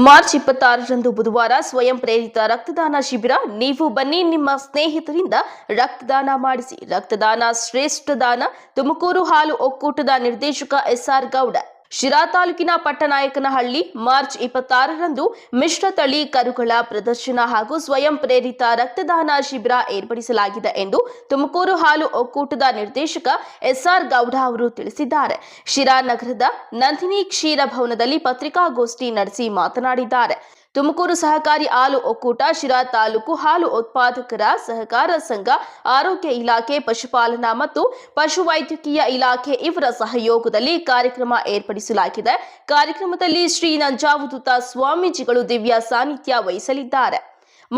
March 26ರಂದು ಬುಧವಾರ ಸ್ವಯಂ ಪ್ರೇರಿತ ರಕ್ತದಾನ ಶಿಬಿರ. ನೀವು ಬನ್ನಿ, ನಿಮ್ಮ ಸ್ನೇಹಿತರಿಂದ ರಕ್ತದಾನ ಮಾಡಿಸಿ. ರಕ್ತದಾನ ಶ್ರೇಷ್ಠ ದಾನ. ತುಮಕೂರು ಹಾಲು ಒಕ್ಕೂಟದ ನಿರ್ದೇಶಕ ಎಸ್ಆರ್ ಗೌಡ. ಶಿರಾ ತಾಲೂಕಿನ ಪಟ್ಟನಾಯಕನಹಳ್ಳಿ. ಮಾರ್ಚ್ 26ರಂದು ಮಿಶ್ರತಳಿ ಕರುಗಳ ಪ್ರದರ್ಶನ ಹಾಗೂ ಸ್ವಯಂ ಪ್ರೇರಿತ ರಕ್ತದಾನ ಶಿಬಿರ ಏರ್ಪಡಿಸಲಾಗಿದೆ ಎಂದು ತುಮಕೂರು ಹಾಲು ಒಕ್ಕೂಟದ ನಿರ್ದೇಶಕ ಎಸ್ಆರ್ ಗೌಡ ಅವರು ತಿಳಿಸಿದ್ದಾರೆ. ಶಿರಾ ನಗರದ ನಂದಿನಿ ಕ್ಷೀರ ಭವನದಲ್ಲಿ ಪತ್ರಿಕಾಗೋಷ್ಠಿ ನಡೆಸಿ ಮಾತನಾಡಿದ್ದಾರೆ. ತುಮಕೂರು ಸಹಕಾರಿ ಹಾಲು ಒಕ್ಕೂಟ, ಶಿರಾ ತಾಲೂಕು ಹಾಲು ಉತ್ಪಾದಕರ ಸಹಕಾರ ಸಂಘ, ಆರೋಗ್ಯ ಇಲಾಖೆ, ಪಶುಪಾಲನಾ ಮತ್ತು ಪಶುವೈದ್ಯಕೀಯ ಇಲಾಖೆ ಇವರ ಸಹಯೋಗದಲ್ಲಿ ಕಾರ್ಯಕ್ರಮ ಏರ್ಪಡಿಸಲಾಗಿದೆ. ಕಾರ್ಯಕ್ರಮದಲ್ಲಿ ಶ್ರೀ ನಂಜಾವಧೂತ ಸ್ವಾಮೀಜಿಗಳು ದಿವ್ಯ ಸಾನ್ನಿಧ್ಯ ವಹಿಸಲಿದ್ದಾರೆ.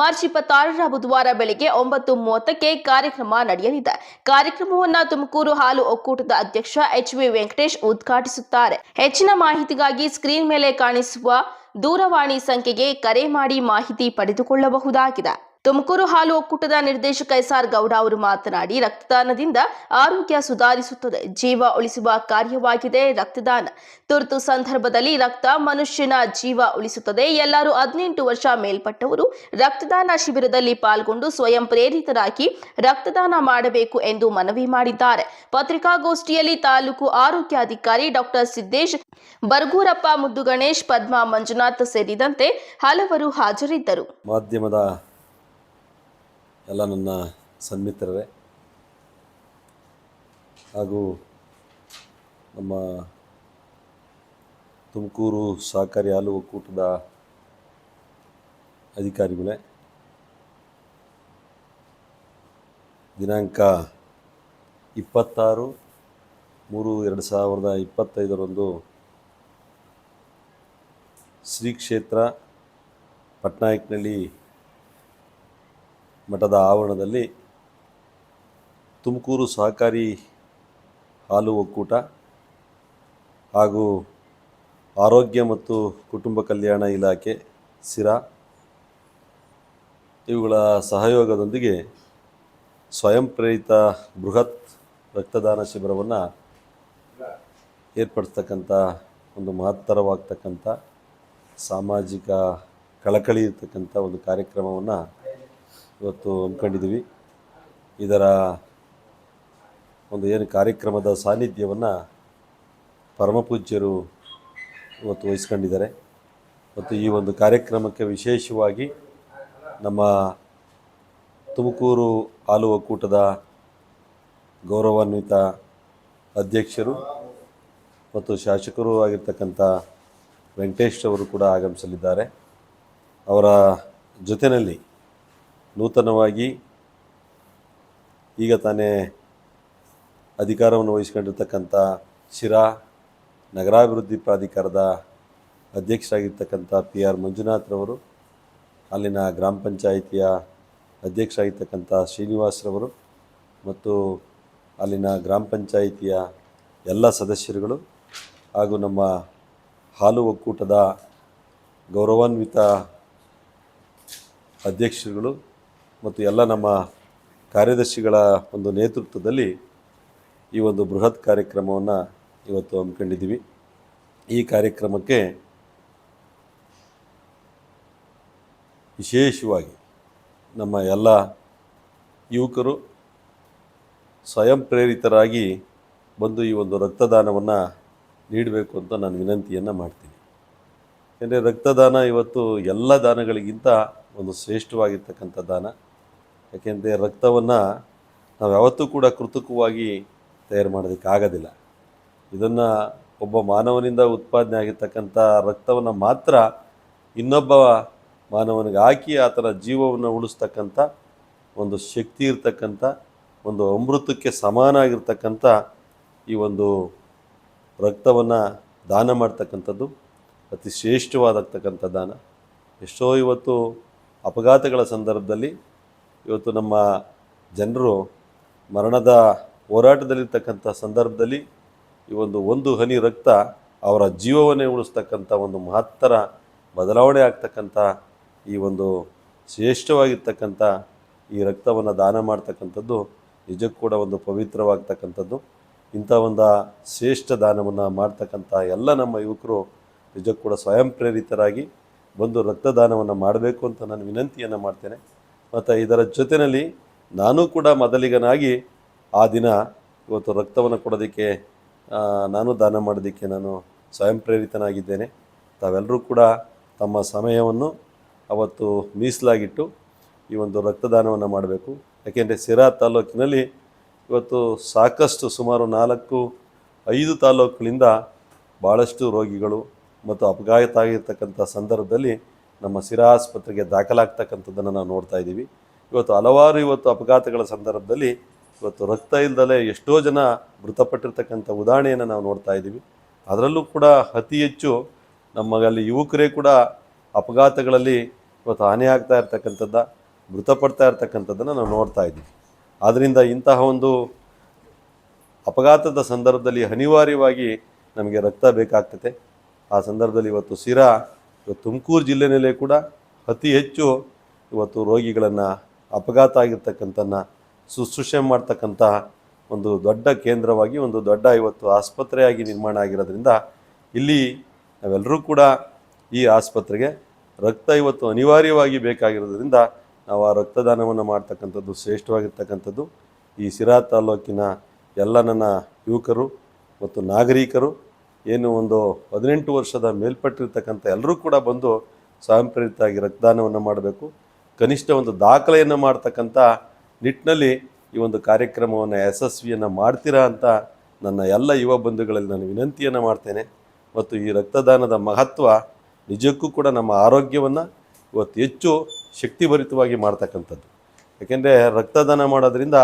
ಮಾರ್ಚ್ 26ರ ಬುಧವಾರ ಬೆಳಗ್ಗೆ 9:30ಕ್ಕೆ ಕಾರ್ಯಕ್ರಮ ನಡೆಯಲಿದೆ. ಕಾರ್ಯಕ್ರಮವನ್ನು ತುಮಕೂರು ಹಾಲು ಒಕ್ಕೂಟದ ಅಧ್ಯಕ್ಷ ಎಚ್.ವಿ. ವೆಂಕಟೇಶ್ ಉದ್ಘಾಟಿಸುತ್ತಾರೆ. ಹೆಚ್ಚಿನ ಮಾಹಿತಿಗಾಗಿ ಸ್ಕ್ರೀನ್ ಮೇಲೆ ಕಾಣಿಸುವ ದೂರವಾಣಿ ಸಂಖ್ಯೆಗೆ ಕರೆ ಮಾಡಿ ಮಾಹಿತಿ ಪಡೆದುಕೊಳ್ಳಬಹುದಾಗಿದೆ. ತುಮಕೂರು ಹಾಲು ಒಕ್ಕೂಟದ ನಿರ್ದೇಶಕ ಎಸ್ಆರ್ ಗೌಡ ಅವರು ಮಾತನಾಡಿ, ರಕ್ತದಾನದಿಂದ ಆರೋಗ್ಯ ಸುಧಾರಿಸುತ್ತದೆ, ಜೀವ ಉಳಿಸುವ ಕಾರ್ಯವಾಗಿದೆ ರಕ್ತದಾನ. ತುರ್ತು ಸಂದರ್ಭದಲ್ಲಿ ರಕ್ತ ಮನುಷ್ಯನ ಜೀವ ಉಳಿಸುತ್ತದೆ. ಎಲ್ಲರೂ 18 ವರ್ಷ ಮೇಲ್ಪಟ್ಟವರು ರಕ್ತದಾನ ಶಿಬಿರದಲ್ಲಿ ಪಾಲ್ಗೊಂಡು ಸ್ವಯಂ ಪ್ರೇರಿತರಾಗಿ ರಕ್ತದಾನ ಮಾಡಬೇಕು ಎಂದು ಮನವಿ ಮಾಡಿದ್ದಾರೆ. ಪತ್ರಿಕಾಗೋಷ್ಠಿಯಲ್ಲಿ ತಾಲೂಕು ಆರೋಗ್ಯಾಧಿಕಾರಿ ಡಾಕ್ಟರ್ ಸಿದ್ದೇಶ್, ಬರ್ಗೂರಪ್ಪ, ಮುದ್ದು ಗಣೇಶ್, ಪದ್ಮಾ ಮಂಜುನಾಥ್ ಸೇರಿದಂತೆ ಹಲವರು ಹಾಜರಿದ್ದರು. ಮಾಧ್ಯಮದ ಎಲ್ಲ ನನ್ನ ಸನ್ಮಿತ್ರರೇ ಹಾಗೂ ನಮ್ಮ ತುಮಕೂರು ಸಹಕಾರಿ ಹಾಲು ಒಕ್ಕೂಟದ ಅಧಿಕಾರಿಗಳೇ, ದಿನಾಂಕ 26/3/2025 ಶ್ರೀ ಕ್ಷೇತ್ರ ಪಟ್ಟನಾಯಕನಹಳ್ಳಿ ಮಠದ ಆವರಣದಲ್ಲಿ ತುಮಕೂರು ಸಹಕಾರಿ ಹಾಲು ಒಕ್ಕೂಟ ಹಾಗೂ ಆರೋಗ್ಯ ಮತ್ತು ಕುಟುಂಬ ಕಲ್ಯಾಣ ಇಲಾಖೆ ಸಿರಾ ಇವುಗಳ ಸಹಯೋಗದೊಂದಿಗೆ ಸ್ವಯಂ ಪ್ರೇರಿತ ಬೃಹತ್ ರಕ್ತದಾನ ಶಿಬಿರವನ್ನು ಏರ್ಪಡಿಸ್ತಕ್ಕಂಥ ಒಂದು ಮಹತ್ತರವಾಗ್ತಕ್ಕಂಥ ಸಾಮಾಜಿಕ ಕಳಕಳಿ ಇರ್ತಕ್ಕಂಥ ಒಂದು ಕಾರ್ಯಕ್ರಮವನ್ನು ಇವತ್ತು ಹಮ್ಮಿಕೊಂಡಿದ್ದೀವಿ. ಇದರ ಒಂದು ಏನು ಕಾರ್ಯಕ್ರಮದ ಸಾನ್ನಿಧ್ಯವನ್ನು ಪರಮಪೂಜ್ಯರು ಇವತ್ತು ವಹಿಸ್ಕೊಂಡಿದ್ದಾರೆ. ಮತ್ತು ಈ ಒಂದು ಕಾರ್ಯಕ್ರಮಕ್ಕೆ ವಿಶೇಷವಾಗಿ ನಮ್ಮ ತುಮಕೂರು ಹಾಲು ಒಕ್ಕೂಟದ ಗೌರವಾನ್ವಿತ ಅಧ್ಯಕ್ಷರು ಮತ್ತು ಶಾಸಕರು ಆಗಿರ್ತಕ್ಕಂಥ ವೆಂಕಟೇಶ್ ಅವರು ಕೂಡ ಆಗಮಿಸಲಿದ್ದಾರೆ. ಅವರ ಜೊತೆಯಲ್ಲಿ ನೂತನವಾಗಿ ಈಗ ತಾನೇ ಅಧಿಕಾರವನ್ನು ವಹಿಸ್ಕೊಂಡಿರ್ತಕ್ಕಂಥ ಶಿರಾ ನಗರಾಭಿವೃದ್ಧಿ ಪ್ರಾಧಿಕಾರದ ಅಧ್ಯಕ್ಷರಾಗಿರ್ತಕ್ಕಂಥ PR ಮಂಜುನಾಥ್ರವರು, ಅಲ್ಲಿನ ಗ್ರಾಮ ಪಂಚಾಯಿತಿಯ ಅಧ್ಯಕ್ಷರಾಗಿರ್ತಕ್ಕಂಥ ಶ್ರೀನಿವಾಸ್ರವರು ಮತ್ತು ಅಲ್ಲಿನ ಗ್ರಾಮ ಪಂಚಾಯಿತಿಯ ಎಲ್ಲ ಸದಸ್ಯರುಗಳು ಹಾಗೂ ನಮ್ಮ ಹಾಲು ಒಕ್ಕೂಟದ ಗೌರವಾನ್ವಿತ ಅಧ್ಯಕ್ಷರುಗಳು ಮತ್ತು ಎಲ್ಲ ನಮ್ಮ ಕಾರ್ಯದರ್ಶಿಗಳ ಒಂದು ನೇತೃತ್ವದಲ್ಲಿ ಈ ಒಂದು ಬೃಹತ್ ಕಾರ್ಯಕ್ರಮವನ್ನು ಇವತ್ತು ಹಮ್ಮಿಕೊಂಡಿದ್ದೀವಿ. ಈ ಕಾರ್ಯಕ್ರಮಕ್ಕೆ ವಿಶೇಷವಾಗಿ ನಮ್ಮ ಎಲ್ಲ ಯುವಕರು ಸ್ವಯಂ ಪ್ರೇರಿತರಾಗಿ ಬಂದು ಈ ಒಂದು ರಕ್ತದಾನವನ್ನು ನೀಡಬೇಕು ಅಂತ ನಾನು ವಿನಂತಿಯನ್ನು ಮಾಡ್ತೀನಿ. ಯಾಕೆಂದರೆ ರಕ್ತದಾನ ಇವತ್ತು ಎಲ್ಲ ದಾನಗಳಿಗಿಂತ ಒಂದು ಶ್ರೇಷ್ಠವಾಗಿರ್ತಕ್ಕಂಥ ದಾನ. ಯಾಕೆಂದರೆ ರಕ್ತವನ್ನು ನಾವು ಯಾವತ್ತೂ ಕೂಡ ಕೃತಕವಾಗಿ ತಯಾರು ಮಾಡೋದಕ್ಕಾಗೋದಿಲ್ಲ. ಇದನ್ನು ಒಬ್ಬ ಮಾನವನಿಂದ ಉತ್ಪಾದನೆ ಆಗಿರ್ತಕ್ಕಂಥ ರಕ್ತವನ್ನು ಮಾತ್ರ ಇನ್ನೊಬ್ಬ ಮಾನವನಿಗೆ ಹಾಕಿ ಆತನ ಜೀವವನ್ನು ಉಳಿಸ್ತಕ್ಕಂಥ ಒಂದು ಶಕ್ತಿ ಇರ್ತಕ್ಕಂಥ ಒಂದು ಅಮೃತಕ್ಕೆ ಸಮಾನಾಗಿರ್ತಕ್ಕಂಥ ಈ ಒಂದು ರಕ್ತವನ್ನು ದಾನ ಮಾಡ್ತಕ್ಕಂಥದ್ದು ಅತಿ ಶ್ರೇಷ್ಠವಾದತಕ್ಕಂಥ ದಾನ. ಎಷ್ಟೋ ಇವತ್ತು ಅಪಘಾತಗಳ ಸಂದರ್ಭದಲ್ಲಿ ಇವತ್ತು ನಮ್ಮ ಜನರು ಮರಣದ ಹೋರಾಟದಲ್ಲಿರ್ತಕ್ಕಂಥ ಸಂದರ್ಭದಲ್ಲಿ ಈ ಒಂದು ಹನಿ ರಕ್ತ ಅವರ ಜೀವವನ್ನೇ ಉಳಿಸ್ತಕ್ಕಂಥ ಒಂದು ಮಹತ್ತರ ಬದಲಾವಣೆ ಆಗ್ತಕ್ಕಂಥ ಈ ಒಂದು ಶ್ರೇಷ್ಠವಾಗಿರ್ತಕ್ಕಂಥ ಈ ರಕ್ತವನ್ನು ದಾನ ಮಾಡ್ತಕ್ಕಂಥದ್ದು ನಿಜಕ್ಕೂ ಕೂಡ ಒಂದು ಪವಿತ್ರವಾಗ್ತಕ್ಕಂಥದ್ದು. ಇಂಥ ಒಂದು ಶ್ರೇಷ್ಠ ದಾನವನ್ನು ಮಾಡ್ತಕ್ಕಂಥ ಎಲ್ಲ ನಮ್ಮ ಯುವಕರು ನಿಜಕ್ಕೂ ಕೂಡ ಸ್ವಯಂ ಪ್ರೇರಿತರಾಗಿ ಬಂದು ರಕ್ತದಾನವನ್ನು ಮಾಡಬೇಕು ಅಂತ ನಾನು ವಿನಂತಿಯನ್ನು ಮಾಡ್ತೇನೆ. ಮತ್ತು ಇದರ ಜೊತೆಯಲ್ಲಿ ನಾನೂ ಕೂಡ ಮೊದಲಿಗನಾಗಿ ಆ ದಿನ ಇವತ್ತು ರಕ್ತವನ್ನು ಕೊಡೋದಕ್ಕೆ ನಾನು ದಾನ ಮಾಡೋದಕ್ಕೆ ನಾನು ಸ್ವಯಂ ಪ್ರೇರಿತನಾಗಿದ್ದೇನೆ. ತಾವೆಲ್ಲರೂ ಕೂಡ ತಮ್ಮ ಸಮಯವನ್ನು ಅವತ್ತು ಮೀಸಲಾಗಿಟ್ಟು ಈ ಒಂದು ರಕ್ತದಾನವನ್ನು ಮಾಡಬೇಕು. ಯಾಕೆಂದರೆ ಸಿರಾ ತಾಲೂಕಿನಲ್ಲಿ ಇವತ್ತು ಸಾಕಷ್ಟು ಸುಮಾರು 4-5 ತಾಲೂಕುಗಳಿಂದ ಭಾಳಷ್ಟು ರೋಗಿಗಳು ಮತ್ತು ಅಪಘಾತ ಆಗಿರ್ತಕ್ಕಂಥ ಸಂದರ್ಭದಲ್ಲಿ ನಮ್ಮ ಸಿರಾ ಆಸ್ಪತ್ರೆಗೆ ದಾಖಲಾಗ್ತಕ್ಕಂಥದ್ದನ್ನು ನಾವು ನೋಡ್ತಾ ಇದ್ದೀವಿ. ಇವತ್ತು ಹಲವಾರು ಅಪಘಾತಗಳ ಸಂದರ್ಭದಲ್ಲಿ ಇವತ್ತು ರಕ್ತ ಇಲ್ಲದಲೇ ಎಷ್ಟೋ ಜನ ಮೃತಪಟ್ಟಿರ್ತಕ್ಕಂಥ ಉದಾಹರಣೆಯನ್ನು ನಾವು ನೋಡ್ತಾ ಇದ್ದೀವಿ. ಅದರಲ್ಲೂ ಕೂಡ ಅತಿ ಹೆಚ್ಚು ನಮ್ಮಲ್ಲಿ ಯುವಕರೇ ಕೂಡ ಅಪಘಾತಗಳಲ್ಲಿ ಇವತ್ತು ಹಾನಿಯಾಗ್ತಾ ಇರ್ತಕ್ಕಂಥದ್ದು, ಮೃತಪಡ್ತಾ ಇರ್ತಕ್ಕಂಥದ್ದನ್ನು ನಾವು ನೋಡ್ತಾ ಇದ್ದೀವಿ. ಆದ್ದರಿಂದ ಇಂತಹ ಒಂದು ಅಪಘಾತದ ಸಂದರ್ಭದಲ್ಲಿ ಅನಿವಾರ್ಯವಾಗಿ ನಮಗೆ ರಕ್ತ ಬೇಕಾಗ್ತದೆ. ಆ ಸಂದರ್ಭದಲ್ಲಿ ಇವತ್ತು ತುಮಕೂರು ಜಿಲ್ಲೆಯಲ್ಲೇ ಕೂಡ ಅತಿ ಹೆಚ್ಚು ಇವತ್ತು ರೋಗಿಗಳನ್ನು ಅಪಘಾತ ಆಗಿರ್ತಕ್ಕಂಥನ್ನು ಶುಶ್ರೂಷೆ ಮಾಡ್ತಕ್ಕಂಥ ಒಂದು ದೊಡ್ಡ ಕೇಂದ್ರವಾಗಿ ಒಂದು ದೊಡ್ಡ ಇವತ್ತು ಆಸ್ಪತ್ರೆಯಾಗಿ ನಿರ್ಮಾಣ ಆಗಿರೋದ್ರಿಂದ ಇಲ್ಲಿ ನಾವೆಲ್ಲರೂ ಕೂಡ ಈ ಆಸ್ಪತ್ರೆಗೆ ರಕ್ತ ಇವತ್ತು ಅನಿವಾರ್ಯವಾಗಿ ಬೇಕಾಗಿರೋದ್ರಿಂದ ನಾವು ಆ ರಕ್ತದಾನವನ್ನು ಮಾಡ್ತಕ್ಕಂಥದ್ದು ಶ್ರೇಷ್ಠವಾಗಿರ್ತಕ್ಕಂಥದ್ದು. ಈ ಸಿರಾ ತಾಲೂಕಿನ ಎಲ್ಲ ನನ್ನ ಯುವಕರು ಮತ್ತು ನಾಗರಿಕರು ಏನು ಒಂದು 18 ವರ್ಷದ ಮೇಲ್ಪಟ್ಟಿರ್ತಕ್ಕಂಥ ಎಲ್ಲರೂ ಕೂಡ ಬಂದು ಸ್ವಯಂ ಪ್ರೇರಿತರಾಗಿ ರಕ್ತದಾನವನ್ನು ಮಾಡಬೇಕು. ಕನಿಷ್ಠ ಒಂದು ದಾಖಲೆಯನ್ನು ಮಾಡ್ತಕ್ಕಂಥ ನಿಟ್ಟಿನಲ್ಲಿ ಈ ಒಂದು ಕಾರ್ಯಕ್ರಮವನ್ನು ಯಶಸ್ವಿಯನ್ನು ಮಾಡ್ತೀರಾ ಅಂತ ನನ್ನ ಎಲ್ಲ ಯುವ ಬಂಧುಗಳಲ್ಲಿ ನಾನು ವಿನಂತಿಯನ್ನು ಮಾಡ್ತೇನೆ. ಮತ್ತು ಈ ರಕ್ತದಾನದ ಮಹತ್ವ ನಿಜಕ್ಕೂ ಕೂಡ ನಮ್ಮ ಆರೋಗ್ಯವನ್ನು ಇವತ್ತು ಹೆಚ್ಚು ಶಕ್ತಿಭರಿತವಾಗಿ ಮಾಡ್ತಕ್ಕಂಥದ್ದು. ಯಾಕೆಂದರೆ ರಕ್ತದಾನ ಮಾಡೋದ್ರಿಂದ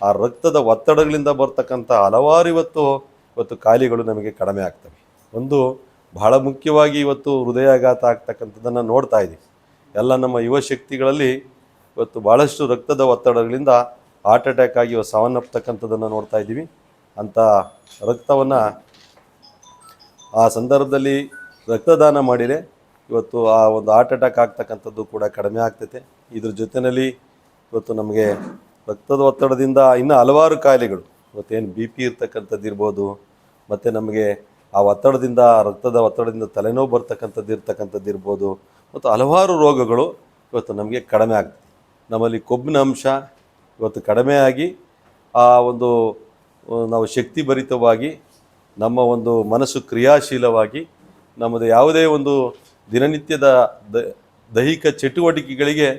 ಆ ರಕ್ತದ ಒತ್ತಡಗಳಿಂದ ಬರ್ತಕ್ಕಂಥ ಹಲವಾರು ಇವತ್ತು ಕಾಯಿಲೆಗಳು ನಮಗೆ ಕಡಿಮೆ ಆಗ್ತವೆ. ಒಂದು ಬಹಳ ಮುಖ್ಯವಾಗಿ ಇವತ್ತು ಹೃದಯಾಘಾತ ಆಗ್ತಕ್ಕಂಥದ್ದನ್ನು ನೋಡ್ತಾ ಇದ್ದೀವಿ. ಎಲ್ಲ ನಮ್ಮ ಯುವ ಶಕ್ತಿಗಳಲ್ಲಿ ಇವತ್ತು ಭಾಳಷ್ಟು ರಕ್ತದ ಒತ್ತಡಗಳಿಂದ ಹಾರ್ಟ್ ಅಟ್ಯಾಕ್ ಆಗಿ ಸಾವನ್ನಪ್ಪತಕ್ಕಂಥದ್ದನ್ನು ನೋಡ್ತಾ ಇದ್ದೀವಿ. ಅಂಥ ರಕ್ತವನ್ನು ಆ ಸಂದರ್ಭದಲ್ಲಿ ರಕ್ತದಾನ ಮಾಡಿದರೆ ಇವತ್ತು ಆ ಒಂದು ಹಾರ್ಟ್ ಅಟ್ಯಾಕ್ ಆಗ್ತಕ್ಕಂಥದ್ದು ಕೂಡ ಕಡಿಮೆ ಆಗ್ತೈತೆ. ಇದ್ರ ಜೊತೆಯಲ್ಲಿ ಇವತ್ತು ನಮಗೆ ರಕ್ತದ ಒತ್ತಡದಿಂದ ಇನ್ನೂ ಹಲವಾರು ಕಾಯಿಲೆಗಳು ಇವತ್ತೇನು BP ಇರ್ತಕ್ಕಂಥದ್ದು ಇರ್ಬೋದು, ಮತ್ತು ನಮಗೆ ಆ ರಕ್ತದ ಒತ್ತಡದಿಂದ ತಲೆನೋವು ಬರ್ತಕ್ಕಂಥದ್ದು ಇರ್ಬೋದು, ಮತ್ತು ಹಲವಾರು ರೋಗಗಳು ಇವತ್ತು ನಮಗೆ ಕಡಿಮೆ ಆಗ್ತದೆ. ನಮ್ಮಲ್ಲಿ ಕೊಬ್ಬಿನ ಅಂಶ ಇವತ್ತು ಕಡಿಮೆಯಾಗಿ ಆ ಒಂದು ನಾವು ಶಕ್ತಿಭರಿತವಾಗಿ ನಮ್ಮ ಒಂದು ಮನಸ್ಸು ಕ್ರಿಯಾಶೀಲವಾಗಿ ನಮ್ಮದು ಯಾವುದೇ ಒಂದು ದಿನನಿತ್ಯದ ದೈಹಿಕ ಚಟುವಟಿಕೆಗಳಿಗೆ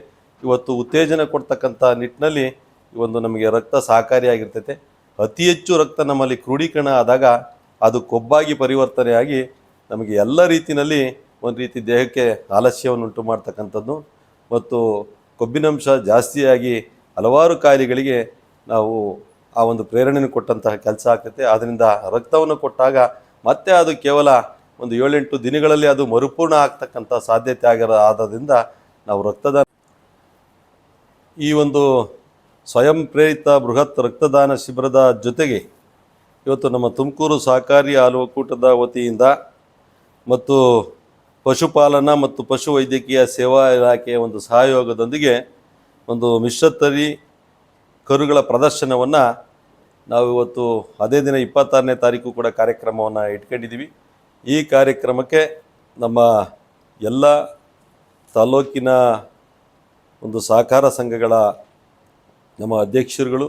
ಇವತ್ತು ಉತ್ತೇಜನ ಕೊಡ್ತಕ್ಕಂಥ ನಿಟ್ಟಿನಲ್ಲಿ ಒಂದು ನಮಗೆ ರಕ್ತ ಸಹಕಾರಿಯಾಗಿರ್ತೈತೆ. ಅತಿ ಹೆಚ್ಚು ರಕ್ತ ನಮ್ಮಲ್ಲಿ ಕ್ರೋಢೀಕರಣ ಆದಾಗ ಅದು ಕೊಬ್ಬಾಗಿ ಪರಿವರ್ತನೆಯಾಗಿ ನಮಗೆ ಎಲ್ಲ ರೀತಿಯಲ್ಲಿ ಒಂದು ರೀತಿ ದೇಹಕ್ಕೆ ಆಲಸ್ಯವನ್ನು ಉಂಟು ಮಾಡ್ತಕ್ಕಂಥದ್ದು ಮತ್ತು ಕೊಬ್ಬಿನಂಶ ಜಾಸ್ತಿಯಾಗಿ ಹಲವಾರು ಕಾಯಿಲೆಗಳಿಗೆ ನಾವು ಆ ಒಂದು ಪ್ರೇರಣೆಯನ್ನು ಕೊಟ್ಟಂತಹ ಕೆಲಸ ಆಗ್ತೈತೆ. ಆದ್ದರಿಂದ ರಕ್ತವನ್ನು ಕೊಟ್ಟಾಗ ಮತ್ತೆ ಅದು ಕೇವಲ ಒಂದು 7-8 ದಿನಗಳಲ್ಲಿ ಅದು ಮರುಪೂರ್ಣ ಆಗ್ತಕ್ಕಂಥ ಸಾಧ್ಯತೆ ಆಗೋದ್ರಿಂದ ನಾವು ಈ ಒಂದು ಸ್ವಯಂ ಪ್ರೇರಿತ ಬೃಹತ್ ರಕ್ತದಾನ ಶಿಬಿರದ ಜೊತೆಗೆ ಇವತ್ತು ನಮ್ಮ ತುಮಕೂರು ಸಹಕಾರಿ ಹಾಲು ಒಕ್ಕೂಟದ ವತಿಯಿಂದ ಮತ್ತು ಪಶುಪಾಲನಾ ಮತ್ತು ಪಶುವೈದ್ಯಕೀಯ ಸೇವಾ ಇಲಾಖೆಯ ಒಂದು ಸಹಯೋಗದೊಂದಿಗೆ ಒಂದು ಮಿಶ್ರತಳಿ ಕರುಗಳ ಪ್ರದರ್ಶನವನ್ನು ನಾವು ಇವತ್ತು ಅದೇ ದಿನ 26ನೇ ತಾರೀಕು ಕೂಡ ಕಾರ್ಯಕ್ರಮವನ್ನು ಇಟ್ಕೊಂಡಿದ್ದೀವಿ. ಈ ಕಾರ್ಯಕ್ರಮಕ್ಕೆ ನಮ್ಮ ಎಲ್ಲ ತಾಲೂಕಿನ ಒಂದು ಸಹಕಾರ ಸಂಘಗಳ ನಮ್ಮ ಅಧ್ಯಕ್ಷರುಗಳು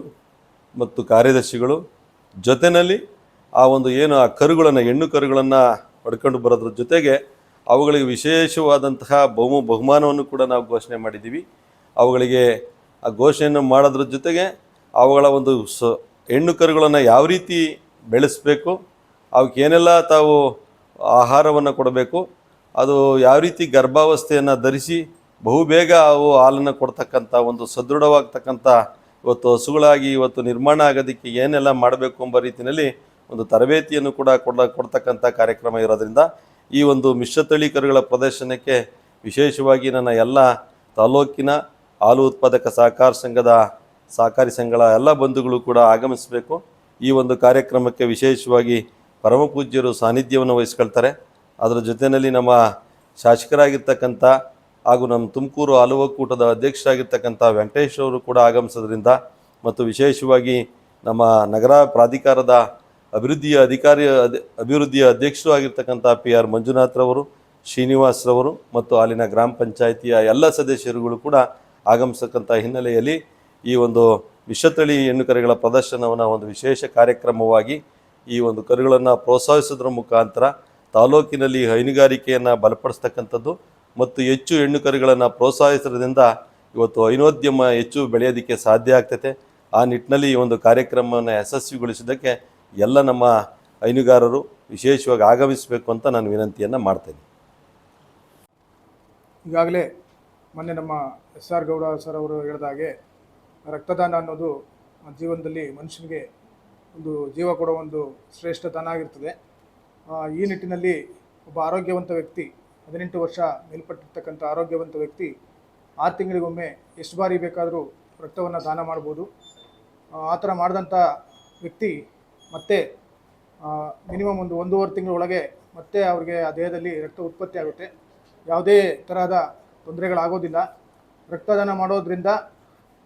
ಮತ್ತು ಕಾರ್ಯದರ್ಶಿಗಳು ಜೊತೆಯಲ್ಲಿ ಆ ಒಂದು ಏನು ಆ ಕರುಗಳನ್ನು ಹೆಣ್ಣು ಕರುಗಳನ್ನು ಪಡ್ಕೊಂಡು ಬರೋದ್ರ ಜೊತೆಗೆ ಅವುಗಳಿಗೆ ವಿಶೇಷವಾದಂತಹ ಬಹುಮಾನವನ್ನು ಕೂಡ ನಾವು ಘೋಷಣೆ ಮಾಡಿದ್ದೀವಿ. ಅವುಗಳಿಗೆ ಆ ಘೋಷಣೆಯನ್ನು ಮಾಡೋದ್ರ ಜೊತೆಗೆ ಅವುಗಳ ಒಂದು ಹೆಣ್ಣು ಕರುಗಳನ್ನು ಯಾವ ರೀತಿ ಬೆಳೆಸಬೇಕು, ಅವಕ್ಕೆ ಏನೆಲ್ಲ ತಾವು ಆಹಾರವನ್ನು ಕೊಡಬೇಕು, ಅದು ಯಾವ ರೀತಿ ಗರ್ಭಾವಸ್ಥೆಯನ್ನು ಧರಿಸಿ ಬಹುಬೇಗ ಅವು ಹಾಲನ್ನು ಕೊಡ್ತಕ್ಕಂಥ ಒಂದು ಸದೃಢವಾಗ್ತಕ್ಕಂಥ ಇವತ್ತು ಹಸುಗಳಾಗಿ ಇವತ್ತು ನಿರ್ಮಾಣ ಆಗೋದಕ್ಕೆ ಏನೆಲ್ಲ ಮಾಡಬೇಕು ಎಂಬ ರೀತಿಯಲ್ಲಿ ಒಂದು ತರಬೇತಿಯನ್ನು ಕೂಡ ಕೊಡ್ತಕ್ಕಂಥ ಕಾರ್ಯಕ್ರಮ ಇರೋದ್ರಿಂದ ಈ ಒಂದು ಮಿಶ್ರತಳಿ ಕರುಗಳ ಪ್ರದರ್ಶನಕ್ಕೆ ವಿಶೇಷವಾಗಿ ನನ್ನ ಎಲ್ಲ ತಾಲೂಕಿನ ಹಾಲು ಉತ್ಪಾದಕ ಸಹಕಾರ ಸಂಘದ ಸಹಕಾರಿ ಸಂಘಗಳ ಎಲ್ಲ ಬಂಧುಗಳು ಕೂಡ ಆಗಮಿಸಬೇಕು. ಈ ಒಂದು ಕಾರ್ಯಕ್ರಮಕ್ಕೆ ವಿಶೇಷವಾಗಿ ಪರಮ ಪೂಜ್ಯರು ಸಾನ್ನಿಧ್ಯವನ್ನು ವಹಿಸ್ಕೊಳ್ತಾರೆ. ಅದರ ಜೊತೆಯಲ್ಲಿ ನಮ್ಮ ಶಾಸಕರಾಗಿರ್ತಕ್ಕಂಥ ಹಾಗೂ ನಮ್ಮ ತುಮಕೂರು ಹಾಲು ಒಕ್ಕೂಟದ ಅಧ್ಯಕ್ಷರಾಗಿರ್ತಕ್ಕಂಥ ವೆಂಕಟೇಶ್ ಅವರು ಕೂಡ ಆಗಮಿಸೋದ್ರಿಂದ ಮತ್ತು ವಿಶೇಷವಾಗಿ ನಮ್ಮ ನಗರ ಪ್ರಾಧಿಕಾರದ ಅಭಿವೃದ್ಧಿಯ ಅಧ್ಯಕ್ಷರು ಆಗಿರ್ತಕ್ಕಂಥ PR ಮಂಜುನಾಥ್ರವರು, ಶ್ರೀನಿವಾಸ್ರವರು ಮತ್ತು ಅಲ್ಲಿನ ಗ್ರಾಮ ಪಂಚಾಯಿತಿಯ ಎಲ್ಲ ಸದಸ್ಯರುಗಳು ಕೂಡ ಆಗಮಿಸತಕ್ಕಂಥ ಹಿನ್ನೆಲೆಯಲ್ಲಿ ಈ ಒಂದು ವಿಷತಳಿ ಹೆಣ್ಣು ಕರುಗಳ ಪ್ರದರ್ಶನವನ್ನು ಒಂದು ವಿಶೇಷ ಕಾರ್ಯಕ್ರಮವಾಗಿ ಈ ಒಂದು ಕರುಗಳನ್ನು ಪ್ರೋತ್ಸಾಹಿಸೋದ್ರ ಮುಖಾಂತರ ತಾಲೂಕಿನಲ್ಲಿ ಹೈನುಗಾರಿಕೆಯನ್ನು ಬಲಪಡಿಸ್ತಕ್ಕಂಥದ್ದು ಮತ್ತು ಹೆಚ್ಚು ಹೆಣ್ಣು ಕರುಗಳನ್ನು ಪ್ರೋತ್ಸಾಹಿಸೋದ್ರಿಂದ ಇವತ್ತು ಹೈನೋದ್ಯಮ ಹೆಚ್ಚು ಬೆಳೆಯೋದಕ್ಕೆ ಸಾಧ್ಯ ಆಗ್ತೈತೆ. ಆ ನಿಟ್ಟಿನಲ್ಲಿ ಈ ಒಂದು ಕಾರ್ಯಕ್ರಮವನ್ನು ಯಶಸ್ವಿಗೊಳಿಸೋದಕ್ಕೆ ಎಲ್ಲ ನಮ್ಮ ಹೈನುಗಾರರು ವಿಶೇಷವಾಗಿ ಆಗಮಿಸಬೇಕು ಅಂತ ನಾನು ವಿನಂತಿಯನ್ನು ಮಾಡ್ತೇನೆ. ಈಗಾಗಲೇ ಮೊನ್ನೆ ನಮ್ಮ SR ಗೌಡ ಸರ್ ಅವರು ಹೇಳಿದ ಹಾಗೆ ರಕ್ತದಾನ ಅನ್ನೋದು ಜೀವನದಲ್ಲಿ ಮನುಷ್ಯನಿಗೆ ಒಂದು ಜೀವ ಕೊಡೋ ಒಂದು ಶ್ರೇಷ್ಠ ದಾನ ಆಗಿರ್ತದೆ. ಈ ನಿಟ್ಟಿನಲ್ಲಿ ಒಬ್ಬ ಆರೋಗ್ಯವಂತ ವ್ಯಕ್ತಿ 18 ವರ್ಷ ಮೇಲ್ಪಟ್ಟಿರ್ತಕ್ಕಂಥ ಆರೋಗ್ಯವಂತ ವ್ಯಕ್ತಿ 6 ತಿಂಗಳಿಗೊಮ್ಮೆ ಎಷ್ಟು ಬಾರಿ ಬೇಕಾದರೂ ರಕ್ತವನ್ನು ದಾನ ಮಾಡ್ಬೋದು. ಆ ಥರ ಮಾಡಿದಂಥ ವ್ಯಕ್ತಿ ಮತ್ತೆ ಮಿನಿಮಮ್ ಒಂದು 1.5 ತಿಂಗಳೊಳಗೆ ಮತ್ತೆ ಅವ್ರಿಗೆ ಆ ದೇಹದಲ್ಲಿ ರಕ್ತ ಉತ್ಪತ್ತಿ ಆಗುತ್ತೆ. ಯಾವುದೇ ತರಹದ ತೊಂದರೆಗಳಾಗೋದಿಲ್ಲ. ರಕ್ತದಾನ ಮಾಡೋದ್ರಿಂದ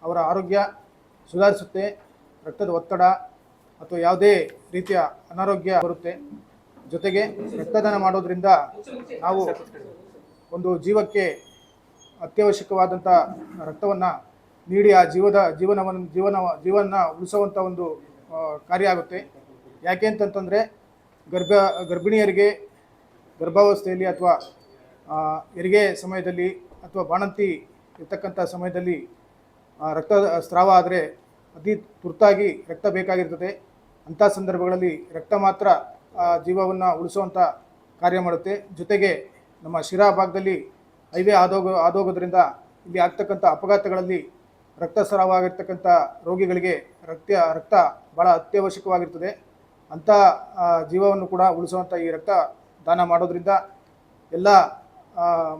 ಅವರ ಆರೋಗ್ಯ ಸುಧಾರಿಸುತ್ತೆ. ರಕ್ತದ ಒತ್ತಡ ಅಥವಾ ಯಾವುದೇ ರೀತಿಯ ಅನಾರೋಗ್ಯ ಬರುತ್ತೆ. ಜೊತೆಗೆ ರಕ್ತದಾನ ಮಾಡೋದ್ರಿಂದ ನಾವು ಒಂದು ಅತ್ಯವಶ್ಯಕವಾದಂಥ ರಕ್ತವನ್ನು ನೀಡಿ ಆ ಜೀವನ ಉಳಿಸುವಂಥ ಒಂದು ಕಾರ್ಯ ಆಗುತ್ತೆ. ಯಾಕೆ ಅಂತಂತಂದರೆ ಗರ್ಭಿಣಿಯರಿಗೆ ಗರ್ಭಾವಸ್ಥೆಯಲ್ಲಿ ಅಥವಾ ಹೆರಿಗೆ ಸಮಯದಲ್ಲಿ ಅಥವಾ ಬಾಣಂತಿ ಇರ್ತಕ್ಕಂಥ ಸಮಯದಲ್ಲಿ ರಕ್ತ ಸ್ರಾವ ಆದರೆ ಅತಿ ತುರ್ತಾಗಿ ರಕ್ತ ಬೇಕಾಗಿರ್ತದೆ. ಅಂಥ ಸಂದರ್ಭಗಳಲ್ಲಿ ರಕ್ತ ಮಾತ್ರ ಜೀವವನ್ನು ಉಳಿಸುವಂಥ ಕಾರ್ಯ ಮಾಡುತ್ತೆ. ಜೊತೆಗೆ ನಮ್ಮ ಶಿರಾ ಭಾಗದಲ್ಲಿ ಹೈವೇ ಆದೋಗೋದ್ರಿಂದ ಇಲ್ಲಿ ಆಗ್ತಕ್ಕಂಥ ಅಪಘಾತಗಳಲ್ಲಿ ರಕ್ತಸ್ರಾವ ಆಗಿರ್ತಕ್ಕಂಥ ರೋಗಿಗಳಿಗೆ ರಕ್ತ ಭಾಳ ಅತ್ಯವಶ್ಯಕವಾಗಿರ್ತದೆ. ಅಂಥ ಜೀವವನ್ನು ಕೂಡ ಉಳಿಸುವಂಥ ಈ ರಕ್ತ ದಾನ ಮಾಡೋದ್ರಿಂದ ಎಲ್ಲ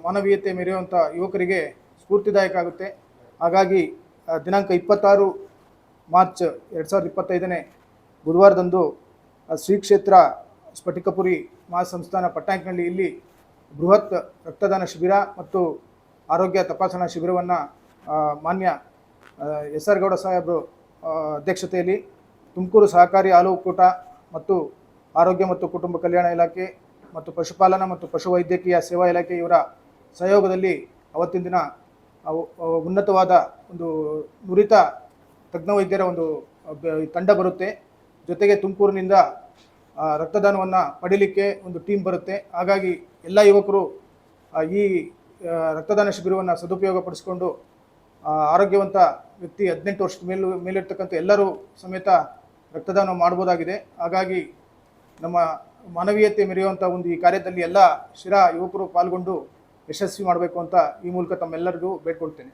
ಮಾನವೀಯತೆ ಮೆರೆಯುವಂಥ ಯುವಕರಿಗೆ ಸ್ಫೂರ್ತಿದಾಯಕ ಆಗುತ್ತೆ. ಹಾಗಾಗಿ ದಿನಾಂಕ 26 ಮಾರ್ಚ್ 2025 ಬುಧವಾರದಂದು ಶ್ರೀ ಕ್ಷೇತ್ರ ಸ್ಫಟಿಕಪುರಿ ಮಹಾಸಂಸ್ಥಾನ ಪಟ್ನಾಯಕನಹಳ್ಳಿ ಇಲ್ಲಿ ಬೃಹತ್ ರಕ್ತದಾನ ಶಿಬಿರ ಮತ್ತು ಆರೋಗ್ಯ ತಪಾಸಣಾ ಶಿಬಿರವನ್ನು ಮಾನ್ಯ SR ಗೌಡ ಸಾಹೇಬರು ಅಧ್ಯಕ್ಷತೆಯಲ್ಲಿ ತುಮಕೂರು ಸಹಕಾರಿ ಹಾಲು ಒಕ್ಕೂಟ ಮತ್ತು ಆರೋಗ್ಯ ಮತ್ತು ಕುಟುಂಬ ಕಲ್ಯಾಣ ಇಲಾಖೆ ಮತ್ತು ಪಶುಪಾಲನಾ ಮತ್ತು ಪಶುವೈದ್ಯಕೀಯ ಸೇವಾ ಇಲಾಖೆ ಇವರ ಸಹಯೋಗದಲ್ಲಿ ಅವತ್ತಿನ ದಿನ ಉನ್ನತವಾದ ಒಂದು ನುರಿತ ತಜ್ಞ ವೈದ್ಯರ ಒಂದು ತಂಡ ಬರುತ್ತೆ. ಜೊತೆಗೆ ತುಮಕೂರಿನಿಂದ ರಕ್ತದಾನವನ್ನು ಪಡೀಲಿಕ್ಕೆ ಒಂದು ಟೀಮ್ ಬರುತ್ತೆ. ಹಾಗಾಗಿ ಎಲ್ಲ ಯುವಕರು ಈ ರಕ್ತದಾನ ಶಿಬಿರವನ್ನು ಸದುಪಯೋಗಪಡಿಸಿಕೊಂಡು ಆರೋಗ್ಯವಂತ ವ್ಯಕ್ತಿ 18 ವರ್ಷದ ಮೇಲಿರ್ತಕ್ಕಂಥ ಎಲ್ಲರೂ ಸಮೇತ ರಕ್ತದಾನ ಮಾಡ್ಬೋದಾಗಿದೆ. ಹಾಗಾಗಿ ನಮ್ಮ ಮಾನವೀಯತೆ ಮೆರೆಯುವಂಥ ಒಂದು ಈ ಕಾರ್ಯದಲ್ಲಿ ಎಲ್ಲ ಶಿರಾ ಯುವಕರು ಪಾಲ್ಗೊಂಡು ಯಶಸ್ವಿ ಮಾಡಬೇಕು ಅಂತ ಈ ಮೂಲಕ ತಮ್ಮೆಲ್ಲರಿಗೂ ಬೇಡ್ಕೊಳ್ತೇನೆ.